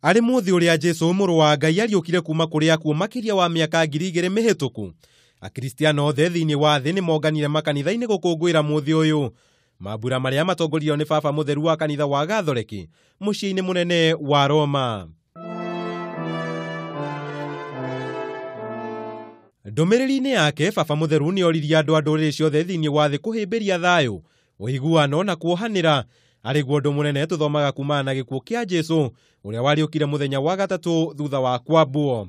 Ari muthi uria Jesu muru wa Ngai ariukire kuma kuri akuo makiria wa miaka 2000 mihituku. Akristiano othe thiini wa thi ni monganire makanitha-ini gukunguira muthi uyu. Mambura maria matongorio ni baba mutheru wa kanitha wa Gathoreki mucii-ini munene wa Roma. Ndumiriri-ini yake baba mutheru nioririe andu a nduriri ciothe thiini wa thi kuhimbiria thayu, wuiguano na kuohanira. Ari guo ndu munene tuthomaga kuuma na gikuo kia Jesu uria wariukire muthenya wa gatatu thutha wa kwambuo.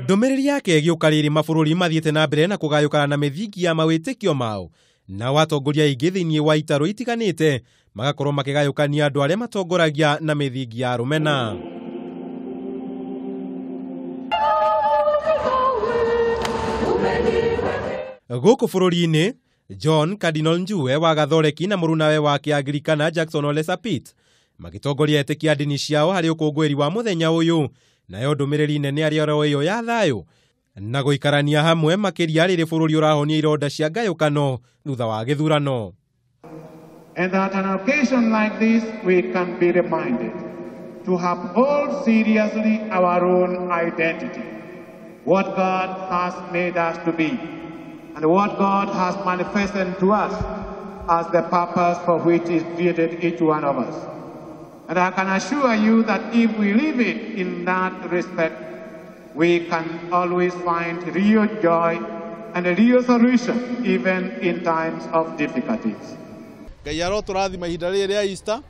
Ndumiriri yake giukariri mabururi mathiete na mbere na kugayukana na mithingi ya mawitikio mao, na watongoria ingi thiini wa itaru itiganite magakorwo makigayukania andu aria matongoragia na mithingi ya rumena. Guku bururi-ini, John Cardinal Njue wa Gathoreki na murunawe wake Anglikana Jackson Olesapit magitongoria etikia ndini ciao hari ukunguiri wa muthenya uyu, nayo ndumiriri nene arioro iyo ya thayu na guikarania hamwe makiria riri bururi urahonia ironda cia ngayukano thutha wa githurano. And that on an occasion like this we can be reminded to uphold seriously our own identity, what God has made us to be, and what God has manifested to us as the purpose for which He created each one of us. And I can assure you that if we live it in that respect, we can always find real joy and a real solution even in times of difficulties. Ngai aroturathima ihinda riri ria Easter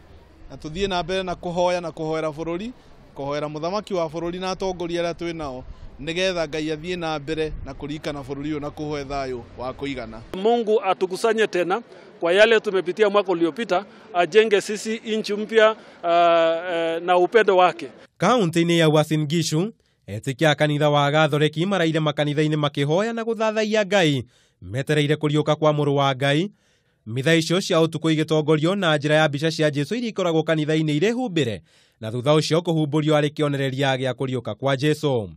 na tuthie na mbere na kuhoera bururi, kuhoera muthamaki wa bururi na atongoria aria twi nao, nigetha Ngai athie na mbere na kurikana bururi uyu na kuhoe thayu wa kuigana. Mungu atukusanye tena kwa yale tumepitia mwaka uliopita, ajenge sisi nchi mpya na upendo wake. Kaunti-ini ya Uasin Gishu, etikia kanitha wa Gathoreki maraire makanitha-ini makihoya na guthathaia Ngai metereire kuriuka kwa muru wa Ngai. Mitha icio cia utuku igitongorio na njira ya mbica cia Jesu iria ikoragwo kanitha-ini ire humbire, na thutha ucio kuhumburio ari kionereria gia kuriuka kwa Jesu.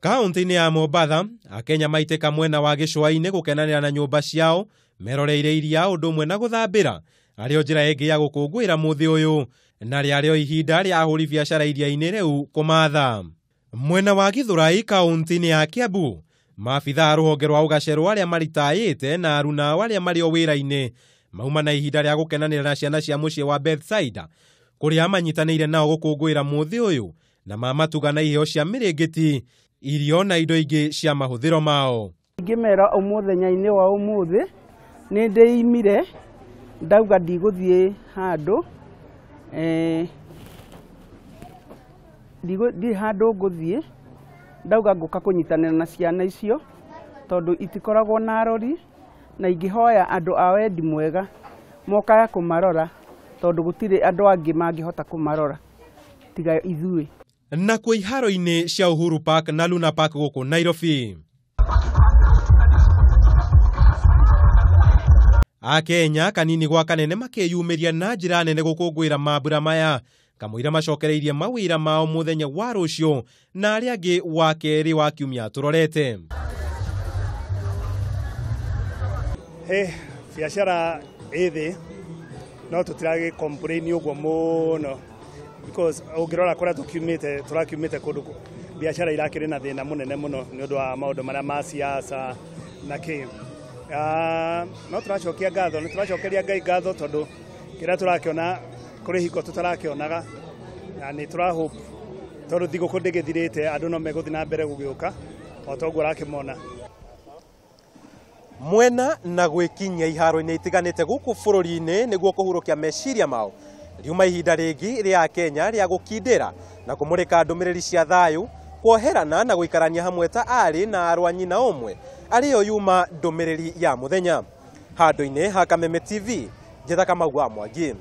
Kaunti-ini ya Mombasa, Akenya maiteka mwena wa gicua-ini gukenanira na nyumba ciao meroreire iria undu umwe na guthambira ario njira ingi ya gukunguira muthi uyu, na riario ihinda ria ahuri biacara iria-ini riu kumatha. Mwena wa Githurai, kaunti-ini ya Kiambu, maabitha ruhonge rwa ugaceru aria maritayite na aruna aria mari o wira-ini mauma na ihinda ria gukenanira na ciana cia mucii wa Bethsaida kuria manyitanire nao gukunguira muthi uyu, na mamatuga na iheo cia miringiti, irio na indo ingi cia mahuthiro mao. Ngimera umuthenya-ini wa umuthi ni ndeimire ndauga ndiguthie handu ndi handu nguthie, ndauga nguka kunyitanira na ciana icio tondu itikoragwo na arori, na ingihoya andu a wendi mwega mokaga kumarora tondu gutire andu angi mangihota kumarora tiga ithui. Na kwa iharo-ini cia Uhuru Park na Luna Park guku Nairobi, Akenya kanini gwa kanene makiyumiria na njira nene gukunguira mambura maya, kamwira macokereirie mawira mao muthenya wa rucio na aria angi wa keri wa kiumia turorete. Biacara ithi no tutirage complain uguo muno, because ungirora kuria turakiumite kundu biacara irakiri na thina munene muno ni undu wa maundu maria ma siasa na ki no turacokia ngatho, ni turacokeria Ngai ngatho tondu kira turakiona kuri hiko tutarakionaga, na ni turahope tondu thiguku ndigithirite andu no meguthi na mbere gugiuka o toguo rakimona. Mwena na gwikinyia iharo-ini itiganite guku bururi-ini niguo kuhurukia meciria mao, riuma ihinda ringi ria Kenya ria gukindira na kumurika ndumiriri cia thayu, kuoherana na guikarania hamwe ta ari na arwanyi na umwe ario yuma ndumiriri ya muthenya. Handu-ini ha Kameme TV, njitha Kamau wa Mwangi.